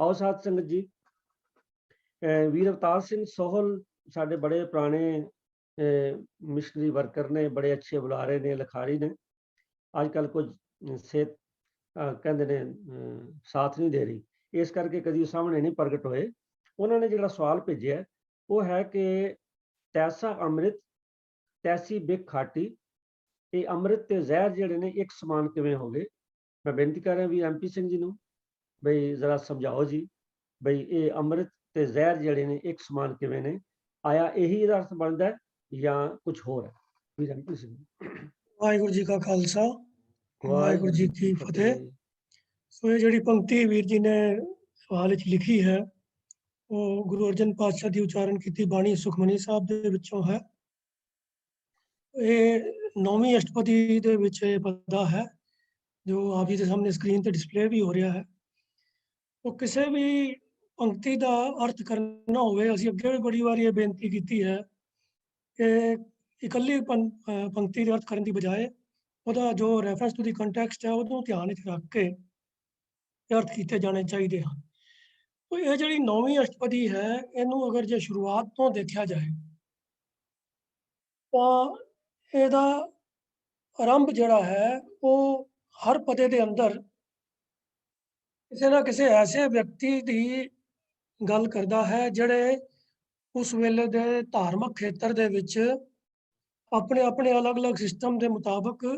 आओ साध संगत जी। ਵੀਰ ਅਵਤਾਰ ਸਿੰਘ ਸੋਹਲ ਸਾਡੇ ਬੜੇ ਪੁਰਾਣੇ ਮਿਸ਼ਨਰੀ ਵਰਕਰ ਨੇ, ਬੜੇ ਅੱਛੇ ਬੁਲਾਰੇ ਨੇ, ਲਿਖਾਰੀ ਨੇ। ਅੱਜ ਕੱਲ ਕੁਝ ਸਿਹਤ ਕਹਿੰਦੇ ਨੇ ਸਾਥ ਨਹੀਂ ਦੇ ਰਹੀ, ਇਸ ਕਰਕੇ ਕਦੀ ਸਾਹਮਣੇ ਨਹੀਂ ਪ੍ਰਗਟ ਹੋਏ। ਉਹਨਾਂ ਨੇ ਜਿਹੜਾ ਸਵਾਲ ਭੇਜਿਆ ਉਹ ਹੈ ਕਿ ਤੈਸਾ ਅੰਮ੍ਰਿਤ ਤੈਸੀ ਬਿਕ ਖਾਟੀ, ਇਹ ਅੰਮ੍ਰਿਤ ਤੇ ਜ਼ਹਿਰ ਜਿਹੜੇ ਨੇ ਇੱਕ ਸਮਾਨ ਕਿਵੇਂ ਹੋ ਗਏ। ਮੈਂ ਬੇਨਤੀ ਕਰ ਰਿਹਾ ਵੀ MP ਸਿੰਘ ਜੀ ਨੂੰ, ਬਈ ਜ਼ਰਾ ਸਮਝਾਓ ਜੀ, ਬਈ ਇਹ ਅੰਮ੍ਰਿਤ ਤੇ ਜ਼ਹਿਰ ਜਿਹੜੇ ਨੇ ਇੱਕ ਸਮਾਨ ਕਿਵੇਂ ਨੇ, ਆਇਆ ਇਹੀ ਇਹਦਾ ਅਰਥ ਬਣਦਾ ਜਾਂ ਕੁਝ ਹੋਰ ਹੈ। ਵੀਰ MP ਸਿੰਘ। ਵਾਹਿਗੁਰੂ ਜੀ ਕਾ ਖਾਲਸਾ, ਵਾਹਿਗੁਰੂ ਜੀ ਕੀ ਫਤਿਹ। ਸੋ ਇਹ ਜਿਹੜੀ ਪੰਕਤੀ ਵੀਰ ਜੀ ਨੇ ਸਵਾਲ ਵਿੱਚ ਲਿਖੀ ਹੈ ਉਹ ਗੁਰੂ ਅਰਜਨ ਪਾਤਸ਼ਾਹ ਦੀ ਉਚਾਰਨ ਕੀਤੀ ਬਾਣੀ ਸੁਖਮਨੀ ਸਾਹਿਬ ਦੇ ਵਿੱਚੋਂ ਹੈ। ਇਹ 9ਵੀਂ ਅਸ਼ਟਪਦੀ ਦੇ ਵਿੱਚ ਇਹ ਪਦਾ ਹੈ ਜੋ ਆਪ ਜੀ ਦੇ ਸਾਹਮਣੇ ਸਕਰੀਨ ਤੇ ਡਿਸਪਲੇ ਵੀ ਹੋ ਰਿਹਾ ਹੈ। ਉਹ ਕਿਸੇ ਵੀ ਪੰਕਤੀ ਦਾ ਅਰਥ ਕਰਨਾ ਹੋਵੇ, ਅਸੀਂ ਅੱਗੇ ਵੀ ਬੜੀ ਵਾਰੀ ਇਹ ਬੇਨਤੀ ਕੀਤੀ ਹੈ ਕਿ ਇਕੱਲੀ ਪੰਕਤੀ ਦੇ ਅਰਥ ਕਰਨ ਦੀ ਬਜਾਏ ਉਹਦਾ ਜੋ ਰੈਫਰੈਂਸ ਟੂ ਦੀ ਕੰਟੈਕਸਟ ਹੈ ਉਹਨੂੰ ਧਿਆਨ ਵਿੱਚ ਰੱਖ ਕੇ ਅਰਥ ਕੀਤੇ ਜਾਣੇ ਚਾਹੀਦੇ ਹਨ। तो ये जी 9वीं अष्टपदी है, इनू अगर जो शुरुआत तो देखा जाए तो ਇਹਦਾ आरंभ जड़ा है वो हर पदे के अंदर किसी ना किसी ऐसे व्यक्ति की गल करता है जड़े उस वेले दे धार्मिक खेत्र दे विच अपने अपने अलग अलग सिस्टम के मुताबिक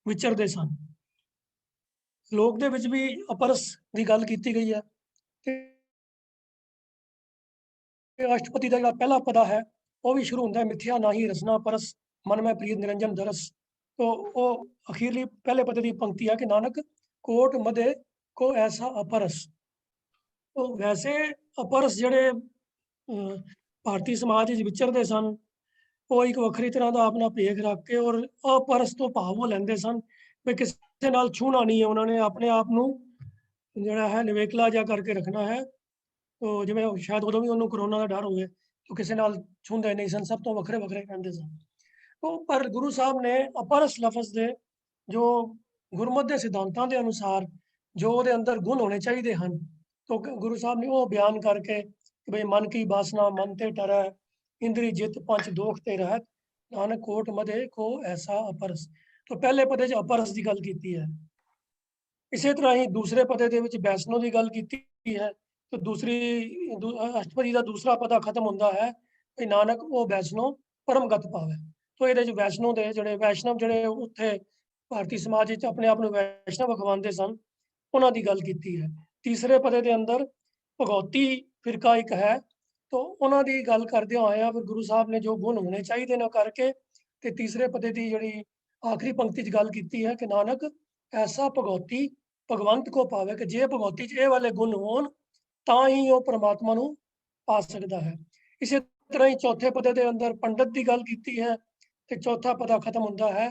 विचरते सन। श्लोक दे विच भी अपरस की गल की गई है। अष्टपदी का जो पहला पदा है वह भी शुरू होता है मिथ्या ना ही रसना परस मन में प्रीत निरंजन दरस। तो वो अखीरली पहले पदे की पंक्ति है कि नानक कोट मदे को ऐसा अपरस। तो वैसे अपरस जड़े भारतीय समाज विचरते सन वो एक वखरी तरह का अपना भेख रख के और अपरस तो भाव वो लेंदे सन भी किसी नाल छूना नहीं है, उन्होंने अपने आप को जड़ा है निवेकला जा करके रखना है। तो जिवें शायद उदों भी उन्होंने करोना का डर होवे तो किसी नाल छूंदे नहीं सन, सब तो वखरे वखरे रहंदे सन। तो पर गुरु साहब ने अपरस लफज दे जो गुरमत के सिद्धांतों के अनुसार जो उहदे अंदर गुण होने चाहिए हैं, तो गुरु साहब ने वो बयान करके कि भाई मन की बासना मन ते टरै इंद्री जित पंच दोख ते रहत नानक कोट मदे को ऐसा अपरस। तो पहले पदे च अपरस की गल की है। इसी तरह ही दूसरे पदे दे विच वैष्णो की गल की है। तो दूसरी अष्टपदी का दूसरा पदा खत्म होता है कि नानक वो वैष्णो परमगत पावे। तो ये वैष्णो के जोड़े वैष्णव जोड़े उत्थे भारतीय समाज अपने आप को वैष्णव अखवाते सन, उन्हों की गल की है। तीसरे पदे के अंदर भगौती फिरका एक है, तो उन्होंने गल करदे होया फिर गुरु साहब ने जो गुण होने चाहिए न करके ते तीसरे पदे की जी आखिरी पंक्ति गल की है कि नानक ऐसा भगौती भगवंत को पावे कि जे भगौती च ये वाले गुण होन तां ही वो परमात्मा नूं पा सकता है। इसी तरह ही चौथे पदे के अंदर पंडित की गल की है तो चौथा पदा खत्म होता है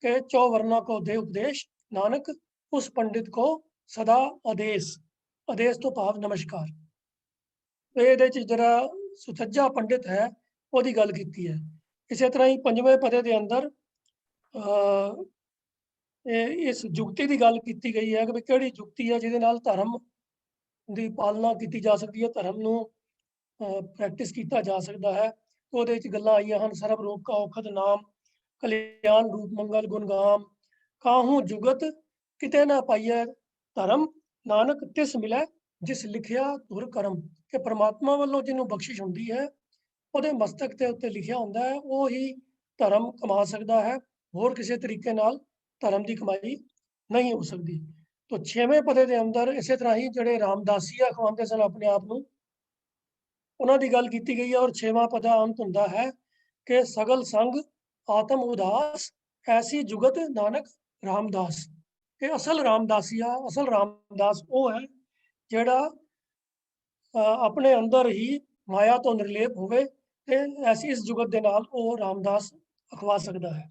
कि चौवर्णा को दे उपदेश नानक उस पंडित को सदा आदेश। आदेश तो भाव नमस्कार। तो ये जरा सुचज्जा पंडित है वो गल की है। इसी तरह ही पंजवें पदे के अंदर इस जुगती की गल की गई है कि भाई किहड़ी जुगती है जिहदे नाल धर्म की पालना की जा सकती है, धर्म को प्रैक्टिस किया जा सकता है। तो वो गल्लां आईयां हन सर्व रोग का औखद नाम कल्याण रूप मंगल गुणगाम काहू जुगत किते ना पाइए धर्म नानक तिस मिले जिस लिखिया धुर करम। कि परमात्मा वालों जिन्हों बख्शिश होंदी है वो मस्तक के उत्ते लिखिया होंदा है वो ही धर्म कमा सकता है, होर किसी तरीके नाल धर्म की कमाई नहीं हो सकती। तो छेवें पदे के अंदर इस तरह ही जोड़े रामदासी अखवाते सन अपने आप को उन्होंने गल की गई है। और छेवां पदा अंत होंदा है कि सगल संग आत्म उदास ऐसी जुगत नानक रामदास। कि असल रामदासिया असल रामदास वो है जोड़ा अपने अंदर ही माया तो निर्लेप होवे ते ऐसी इस जुगत के नाल वो रामदास अखवा सकता है।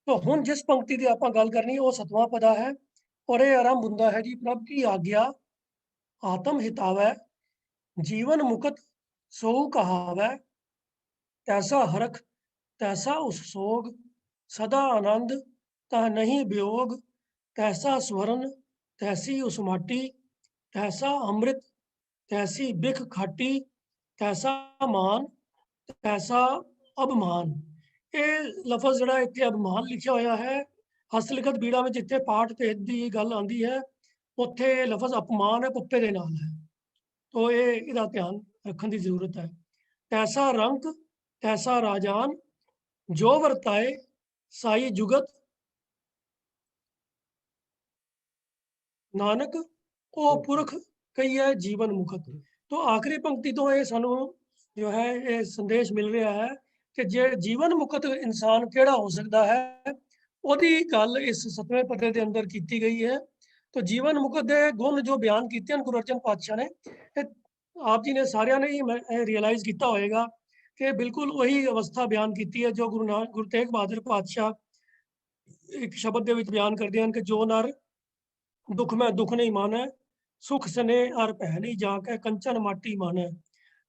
तो हुण जिस पंक्ति की आपां गल करनी वो 7वां पदा है और ये आरंभ होंदा है जी प्रभ की आज्ञा आत्म हितावै जीवन मुकत सो कहावै तैसा हरख तैसा उस सोग सदा आनंद तह नहीं वियोग तैसा स्वर्ण तैसी उस माटी तैसा अमृत ਤੈਸੀ ਬਿਖ ਖਾਟੀ, ਤੈਸਾ ਮਾਨ, ਤੈਸਾ ਅਭਿਮਾਨ। ਇਹ ਲਫ਼ਜ਼ ਜਿਹੜਾ ਇੱਥੇ ਅਭਿਮਾਨ ਲਿਖਿਆ ਹੋਇਆ ਹੈ, ਹਸਤਲਿਖਤ ਬੀੜਾ ਵਿੱਚ ਜਿੱਥੇ ਪਾਠ ਭੇਦ ਦੀ ਗੱਲ ਆਉਂਦੀ ਹੈ, ਉੱਥੇ ਲਫ਼ਜ਼ ਅਪਮਾਨ ਹੈ, ਪੁੱਪੇ ਦੇ ਨਾਲ ਹੈ। ਤੋ ਇਹਦਾ ਧਿਆਨ ਰੱਖਣ ਦੀ ਜ਼ਰੂਰਤ ਹੈ। ਤੈਸਾ ਰੰਕ, ਤੈਸਾ ਰਾਜਾਨ, ਜੋ ਵਰਤਾਏ ਸਾਈ ਜੁਗਤ, ਨਾਨਕ ਉਹ ਪੁਰਖ ਕਹੀਏ ਜੀਵਨ ਮੁਕਤ। तो आखिरी पंक्ति तो ये सानू जो है ये संदेश मिल रहा है कि जे जीवन मुक्त इंसान केड़ा हो सकता है, ओदी गल इस 7वें पदे के अंदर की गई है। तो जीवन मुक्त दे गुण जो बयान किए हैं गुरु अर्जन पातशाह ने, आप जी ने सारिया ने ही रियलाइज किया होएगा कि बिल्कुल वही अवस्था बयान की है जो गुरु तेग बहादुर पातशाह एक शब्द के बयान करते हैं कि जो नर दुख में दुख नहीं माने, सुख सने और भै नहीं जाके कंचन माटी माने,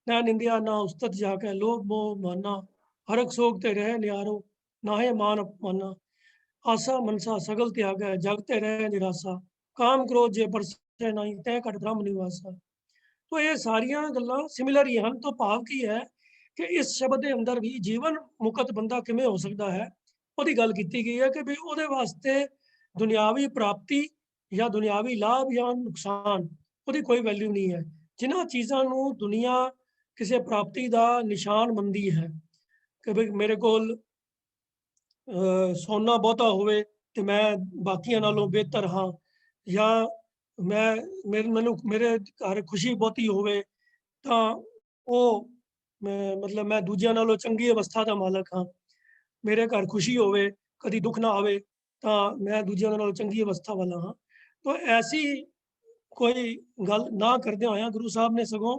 न निंदिया ना उस्तत जाके लोभ मोह माना, हरक सोग ते रह न्यारो नाहे मान अपमाना, आसा मनसा सगल त्यागे जगते रह निराशा, काम क्रोध जे परसे नहीं तै घट ब्रह्म निवासा। तो ये सारिया गल्लां सिमिलर ही हैं। तो भाव की है कि इस शब्द के अंदर भी जीवन मुकत बंदा किवें हो सकता है, ਉਹਦੀ गल की गई है कि भी ਉਹਦੇ वास्ते दुनियावी प्राप्ति या दुनियावी लाभ या नुकसान ਉਹਦੀ कोई वैल्यू नहीं है। जिन्हां चीज़ां नूं दुनिया किसी प्राप्ति का निशान मंदी है कि भी मेरे कोल सोना बहुता होवे ते मैं बाकियां नालों बेहतर हाँ, या मैनू मेरे घर खुशी बहुती होवे तां ਉਹ मतलब मैं दूजियां नालों चंगी अवस्था का मालक हाँ, मेरे घर खुशी होवे कदी दुख ना आवे तां मैं दूजियां नालों चंगी अवस्था वाला हाँ। तो ऐसी कोई गल ना करदे होया गुरु साहब ने सगों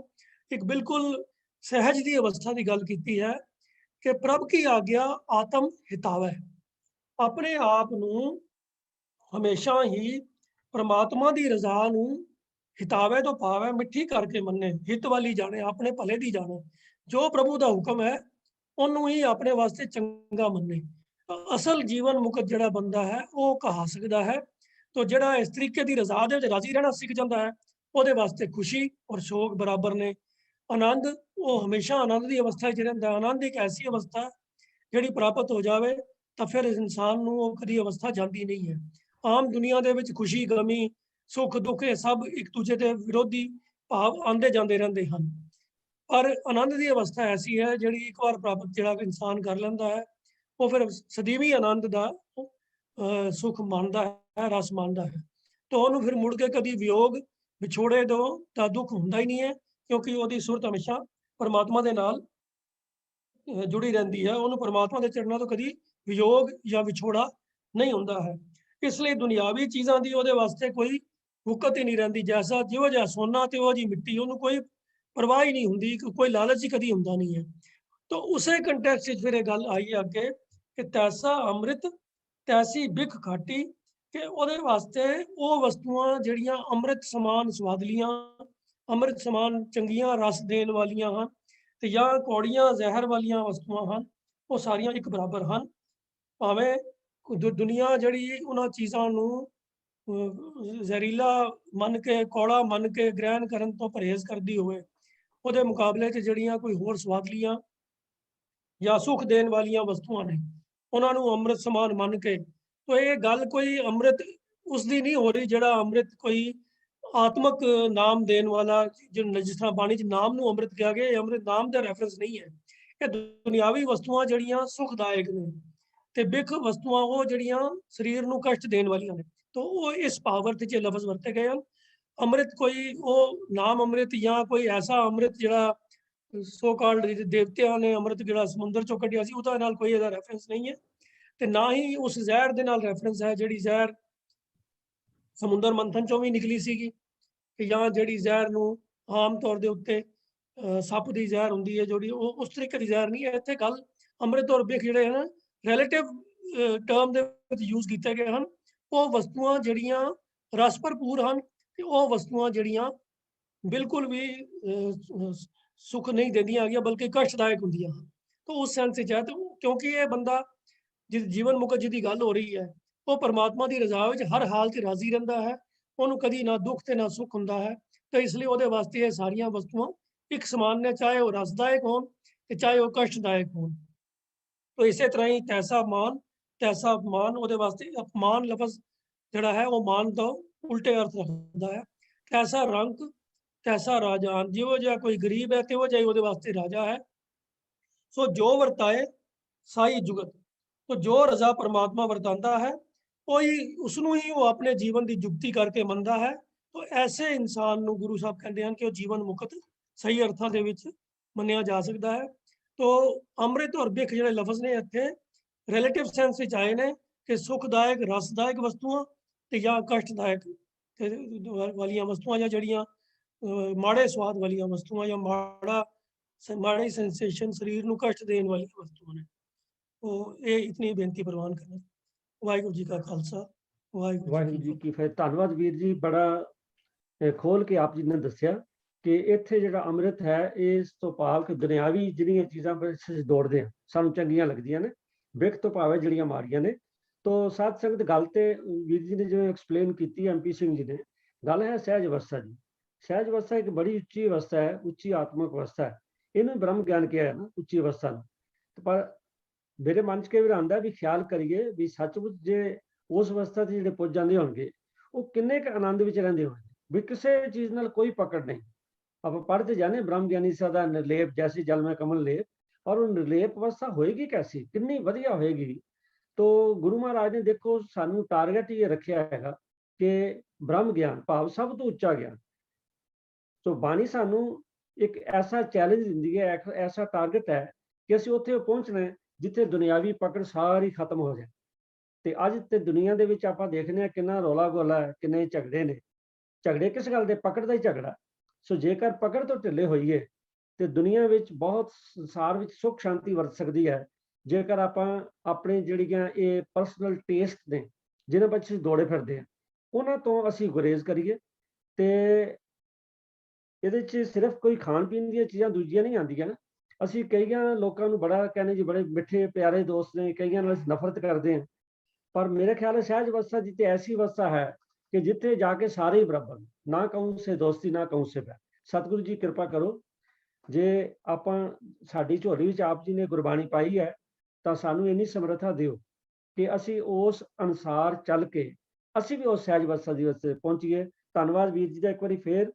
एक बिल्कुल सहज की अवस्था की गल की है कि प्रभ की आज्ञा आत्म हितावै। अपने आप नूं हमेशा ही परमात्मा की रजा नूं हितावे तो पावे मिठी करके मन्ने, हित वाली जाने अपने भले दी जाने, जो प्रभु का हुक्म है उन्होंने ही अपने वास्ते चंगा मन्ने। असल जीवन मुकत जिहड़ा बंदा है वो कहा सकता है। तो जिहड़ा इस तरीके की रजा दे विच राजी रहना सीख जाता है, ਉਹਦੇ वास्ते खुशी और शोक बराबर ने। आनंद वो हमेशा आनंद की अवस्था च रहिंदा। आनंद एक ऐसी अवस्था जिहड़ी प्राप्त हो जाए तो फिर इस इंसान नूं वो कदी अवस्था जाती नहीं है। आम दुनिया दे विच खुशी गमी सुख दुख ये सब एक दूजे के विरोधी भाव आते जाते रहते हैं, पर आनंद की अवस्था ऐसी है जिहड़ी एक बार प्राप्त जिहड़ा इंसान कर लैंदा है वो फिर सਦੀवी आनंद का सुख मानता है, रस मानता है। तो उन्होंने फिर मुड़ के कभी वियोग विछोड़े दो तो दुख होंदा ही नहीं है, क्योंकि वो सुरत हमेशा परमात्मा के नाल जुड़ी रहती है। उन्होंने परमात्मा के चरणों तो कभी वियोग या विछोड़ा नहीं होंदा है। इसलिए दुनियावी चीज़ों की वो वास्ते कोई हुकत ही नहीं रहती। जैसा जिहो जिहा सोना तो वो जी मिट्टी, उन्होंने कोई परवाह ही नहीं होंदी, कोई लालच ही कभी होंदा नहीं है। तो उस कंटैक्स्ट फिर गल आई अगे कि तैसा अमृत तैसी बिख खाटी, कि ਉਹਦੇ वास्ते वो वस्तुआं ਜਿਹੜੀਆਂ अमृत समान स्वादलियां अमृत समान चंगियां रस देन वालियां हैं ते या कौड़ियां जहर वालियां वस्तुआं हैं, वो सारियां एक बराबर हैं। भावें दुनिया जड़ी उन्हां चीज़ां नूं जहरीला मन के कौड़ा मन के ग्रहण करन तो परहेज करदी होवे, ਉਹਦੇ मुकाबले च जड़ियां कोई होर स्वादलियां या सुख देन वालियां वस्तुआं ने उन्हां नूं अमृत समान मन के। तो ये गल कोई अमृत उसकी नहीं हो रही जिहड़ा अमृत कोई आत्मक नाम देन वाला, जो जिस तरह बाणी च नाम नूं अमृत कहा गया, ये अमृत नाम का रैफरेंस नहीं है। ये दुनियावी वस्तुआं जड़ियां सुखदायक ने ते बिख वस्तुआं वो जड़ियां शरीर नूं कष्ट देन वालियां ने। तो वो इस पावर च लफ्ज वरते गए हैं। अमृत कोई वो नाम अमृत या कोई ऐसा अमृत जिहड़ा सो कॉल्ड देवतियां ने अमृत जिहड़ा समुंदर चों कढिया सी, ਉਹਦਾ नाल कोई ਇਹਦਾ रैफरेंस नहीं है। ਤੇ ना ही उस ਜ਼ਹਿਰ ਦੇ ਨਾਲ ਰੈਫਰੈਂਸ ਹੈ ਜਿਹੜੀ ਜ਼ਹਿਰ ਸਮੁੰਦਰ ਮੰਥਨ ਚੋਂ ਵੀ ਨਿਕਲੀ ਸੀਗੀ, ਕਿ ਜਾਂ ਜਿਹੜੀ ਜ਼ਹਿਰ ਨੂੰ ਆਮ ਤੌਰ ਦੇ ਉੱਤੇ ਸੱਪ ਦੀ ਜ਼ਹਿਰ ਹੁੰਦੀ ਹੈ ਜਿਹੜੀ ਉਹ ਉਸ ਤਰੀਕੇ ਦੀ ਜ਼ਹਿਰ ਨਹੀਂ ਹੈ। ਇੱਥੇ ਗੱਲ ਅੰਮ੍ਰਿਤ ਔਰ ਬਿਖ ਜਿਹੜੇ ਹਨ ਰਿਲੇਟਿਵ ਟਰਮ ਦੇ ਵਿੱਚ ਯੂਜ਼ ਕੀਤੇ ਗਏ ਹਨ। ਉਹ ਵਸਤੂਆਂ ਜਿਹੜੀਆਂ ਰਸ ਭਰਪੂਰ ਹਨ ਤੇ ਉਹ ਵਸਤੂਆਂ ਜਿਹੜੀਆਂ ਬਿਲਕੁਲ ਵੀ ਸੁੱਖ ਨਹੀਂ ਦਿੰਦੀਆਂ ਹੈਗੀਆਂ ਬਲਕਿ ਕਸ਼ਟਦਾਇਕ ਹੁੰਦੀਆਂ ਹਨ। तो उस सेंस है तो क्योंकि ये बंदा जिस जीवन मुकत जी गल हो रही है वो परमात्मा की रजा में हर हाल च राजी रहिंदा है, उन्होंने कभी ना दुख ते ना सुख हुंदा है। ਤੇ ਇਸ ਲਈ ਉਹਦੇ ਵਾਸਤੇ ਇਹ ਸਾਰੀਆਂ ਵਸਤੂਆਂ ਇੱਕ ਸਮਾਨ ਨੇ, ਚਾਹੇ ਉਹ ਰਸਦਾਇਕ ਹੋਣ ਤੇ ਚਾਹੇ ਉਹ ਕਸ਼ਟਦਾਇਕ ਹੋਣ। तो इसे तरह ही तैसा मान तैसा अपमान, ਉਹਦੇ ਵਾਸਤੇ ਅਪਮਾਨ ਲਫ਼ਜ਼ ਜਿਹੜਾ ਹੈ ਉਹ ਮਾਨ ਤੋਂ ਉਲਟੇ ਅਰਥ ਰੱਖਦਾ ਹੈ। ਤੈਸਾ ਰੰਕ ਤੈਸਾ ਰਾਜਾਨ, ਜਿਹੋ ਜਿਹਾ ਕੋਈ ਗਰੀਬ ਹੈ ਤੇ ਉਹ ਜਿਹਾ ਉਹਦੇ ਵਾਸਤੇ ਰਾਜਾ ਹੈ। ਸੋ ਜੋ ਵਰਤਾਏ ਸਾਈ ਜੁਗਤ, तो जो रजा परमात्मा ਵਰਤਾਂਦਾ ਹੈ ਉਹੀ ਉਸਨੂੰ ਹੀ ਉਹ ਆਪਣੇ ਜੀਵਨ ਦੀ ਜੁਗਤੀ ਕਰਕੇ ਮੰਨਦਾ ਹੈ। तो ऐसे इंसान ਨੂੰ ਗੁਰੂ ਸਾਹਿਬ ਕਹਿੰਦੇ ਹਨ ਕਿ ਉਹ ਜੀਵਨ ਮੁਕਤ ਸਹੀ ਅਰਥਾਂ ਦੇ ਵਿੱਚ ਮੰਨਿਆ ਜਾ ਸਕਦਾ ਹੈ। तो ਅੰਮ੍ਰਿਤ ਔਰ ਬਿਖ ਜਿਹੜੇ ਲਫ਼ਜ਼ ਨੇ ਇੱਥੇ ਰਿਲੇਟਿਵ ਸੈਂਸ ਵਿੱਚ ਆਏ ਨੇ ਕਿ ਸੁਖਦਾਇਕ ਰਸਦਾਇਕ ਵਸਤੂਆਂ ਤੇ ਜਾਂ ਕਸ਼ਟਦਾਇਕ ਵਾਲੀਆਂ ਵਸਤੂਆਂ, ਜਾਂ ਜਿਹੜੀਆਂ ਮਾੜੇ ਸਵਾਦ ਵਾਲੀਆਂ ਵਸਤੂਆਂ ਜਾਂ ਮਾੜੀ ਸੈਂਸੇਸ਼ਨ ਸਰੀਰ ਨੂੰ ਕਸ਼ਟ ਦੇਣ ਵਾਲੀਆਂ ਵਸਤੂਆਂ ਨੇ। ਉਹ ਇਹ ਇਤਨੀ ਬੇਨਤੀ ਪ੍ਰਵਾਨ ਕਰਨਾ। ਵਾਹਿਗੁਰੂ ਜੀ ਕਾ ਖਾਲਸਾ, ਵਾਹਿਗੁਰੂ ਜੀ ਕੀ ਫਤਿਹ। ਧੰਨਵਾਦ ਵੀਰ ਜੀ, ਬੜਾ ਖੋਲ ਕੇ ਆਪ ਜੀ ਨੇ ਦੱਸਿਆ ਕਿ ਇੱਥੇ ਜਿਹੜਾ ਅੰਮ੍ਰਿਤ ਹੈ ਇਸ ਤੋਂ ਭਾਵ ਕਿ ਦੁਨਿਆਵੀ ਜਿਹੜੀਆਂ ਚੀਜ਼ਾਂ ਅਸੀਂ ਦੌੜਦੇ ਹਾਂ ਸਾਨੂੰ ਚੰਗੀਆਂ ਲੱਗਦੀਆਂ ਨੇ, ਬਿਖ ਤੋਂ ਭਾਵ ਹੈ ਜਿਹੜੀਆਂ ਮਾਰੀਆਂ ਨੇ। ਤੋ ਸਾਧ ਸੰਗਤ ਗੱਲ ਤੇ ਵੀਰ ਜੀ ਨੇ ਜਿਵੇਂ ਐਕਸਪਲੇਨ ਕੀਤੀ MP ਸਿੰਘ ਜੀ ਨੇ, ਗੱਲ ਹੈ ਸਹਿਜ ਅਵਸਥਾ ਦੀ। ਸਹਿਜ ਅਵਸਥਾ ਇੱਕ ਬੜੀ ਉੱਚੀ ਅਵਸਥਾ ਹੈ, ਉੱਚੀ ਆਤਮਿਕ ਅਵਸਥਾ ਹੈ। ਇਹਨੂੰ ਬ੍ਰਹਮ ਗਿਆਨ ਕਿਹਾ ਹੈ ਨਾ, ਉੱਚੀ ਅਵਸਥਾ ਨੂੰ। ਪਰ ਮੇਰੇ ਮਨ 'ਚ ਕਈ ਵਾਰ ਆਉਂਦਾ ਵੀ ਖਿਆਲ ਕਰੀਏ ਵੀ ਸੱਚਮੁੱਚ ਜੇ ਉਸ ਅਵਸਥਾ 'ਤੇ ਜਿਹੜੇ ਪੁੱਜ ਜਾਂਦੇ ਹੋਣਗੇ ਉਹ ਕਿੰਨੇ ਕੁ ਆਨੰਦ ਵਿੱਚ ਰਹਿੰਦੇ ਹੋਣਗੇ ਵੀ ਕਿਸੇ ਚੀਜ਼ ਨਾਲ ਕੋਈ ਪਕੜ ਨਹੀਂ। ਆਪਾਂ ਪੜ੍ਹਦੇ ਜਾਣੇ ਬ੍ਰਹਮ ਗਿਆਨੀ ਸਦਾ ਨਿਰਲੇਪ ਜੈਸੀ ਜਲ ਮੈਂ ਕਮਲ ਲੇਪ, ਔਰ ਉਹ ਨਿਰਲੇਪ ਅਵਸਥਾ ਹੋਏਗੀ ਕੈਸੀ, ਕਿੰਨੀ ਵਧੀਆ ਹੋਏਗੀ। ਤੋ ਗੁਰੂ ਮਹਾਰਾਜ ਨੇ ਦੇਖੋ ਸਾਨੂੰ ਟਾਰਗੇਟ ਹੀ ਰੱਖਿਆ ਹੈਗਾ ਕਿ ਬ੍ਰਹਮ ਗਿਆਨ ਭਾਵ ਸਭ ਤੋਂ ਉੱਚਾ ਗਿਆਨ। ਸੋ ਬਾਣੀ ਸਾਨੂੰ ਇੱਕ ਐਸਾ ਚੈਲੰਜ ਦਿੰਦੀ ਹੈ, ਇੱਕ ਐਸਾ ਟਾਰਗੇਟ ਹੈ ਕਿ ਅਸੀਂ ਉੱਥੇ ਪਹੁੰਚਣਾ ਹੈ ਜਿੱਥੇ ਦੁਨਿਆਵੀ ਪਕੜ ਸਾਰੀ ਖਤਮ ਹੋ ਜਾਏ। ਤੇ ਅੱਜ ਤੇ ਦੁਨੀਆ ਦੇ ਵਿੱਚ ਆਪਾਂ ਦੇਖਦੇ ਹਾਂ ਕਿੰਨਾ ਰੌਲਾ ਗੋਲਾ ਹੈ, ਕਿੰਨੇ ਝਗੜੇ ਨੇ। ਝਗੜੇ ਕਿਸ ਗੱਲ ਦੇ? ਪਕੜ ਦਾ ਹੀ ਝਗੜਾ। ਸੋ ਜੇਕਰ ਪਕੜ ਤੋਂ ਢਿੱਲੇ ਹੋਈਏ ਤੇ ਦੁਨੀਆ ਵਿੱਚ ਬਹੁਤ ਸੰਸਾਰ ਵਿੱਚ ਸੁੱਖ ਸ਼ਾਂਤੀ ਵਰਤ ਸਕਦੀ ਹੈ ਜੇਕਰ ਆਪਾਂ ਆਪਣੇ ਜਿਹੜੀਆਂ ਇਹ ਪਰਸਨਲ ਟੇਸਟ ਨੇ ਜਿਹਨਾਂ ਵਿੱਚ ਅਸੀਂ ਦੌੜੇ ਫਿਰਦੇ ਹਾਂ ਉਹਨਾਂ ਤੋਂ ਅਸੀਂ ਗੁਰੇਜ਼ ਕਰੀਏ। ਤੇ ਇਹਦੇ 'ਚ ਸਿਰਫ ਕੋਈ ਖਾਣ ਪੀਣ ਦੀਆਂ ਚੀਜ਼ਾਂ ਦੂਜੀਆਂ ਨਹੀਂ ਆਉਂਦੀਆਂ ਨਾ। ਅਸੀਂ ਕਈਆਂ ਲੋਕਾਂ ਨੂੰ ਬੜਾ ਕਹਿੰਦੇ ਜੀ ਬੜੇ ਮਿੱਠੇ ਪਿਆਰੇ ਦੋਸਤ ਨੇ, ਕਈਆਂ ਨਾਲ ਨਫ਼ਰਤ ਕਰਦੇ ਹਾਂ। ਪਰ ਮੇਰੇ ਖਿਆਲ ਹੈ ਸਹਿਜ ਅਵਸਥਾ ਜਿੱਥੇ ਐਸੀ ਅਵਸਥਾ ਹੈ ਕਿ ਜਿੱਥੇ ਜਾ ਕੇ ਸਾਰੇ ਹੀ ਬਰਾਬਰ, ਨਾ ਕਹੂੰ ਸੇ ਦੋਸਤੀ ਨਾ ਕਹੂੰ ਸੇ ਪਿਆਰ। ਸਤਿਗੁਰੂ ਜੀ ਕਿਰਪਾ ਕਰੋ, ਜੇ ਆਪਾਂ ਸਾਡੀ ਝੋਲੀ ਵਿੱਚ ਆਪ ਜੀ ਨੇ ਗੁਰਬਾਣੀ ਪਾਈ ਹੈ ਤਾਂ ਸਾਨੂੰ ਇੰਨੀ ਸਮਰੱਥਾ ਦਿਓ ਕਿ ਅਸੀਂ ਉਸ ਅਨੁਸਾਰ ਚੱਲ ਕੇ ਅਸੀਂ ਵੀ ਉਸ ਸਹਿਜ ਅਵਸਥਾ ਦੀ ਵਾਸਤੇ ਪਹੁੰਚੀਏ। ਧੰਨਵਾਦ ਵੀਰ ਜੀ ਦਾ ਇੱਕ ਵਾਰੀ ਫੇਰ।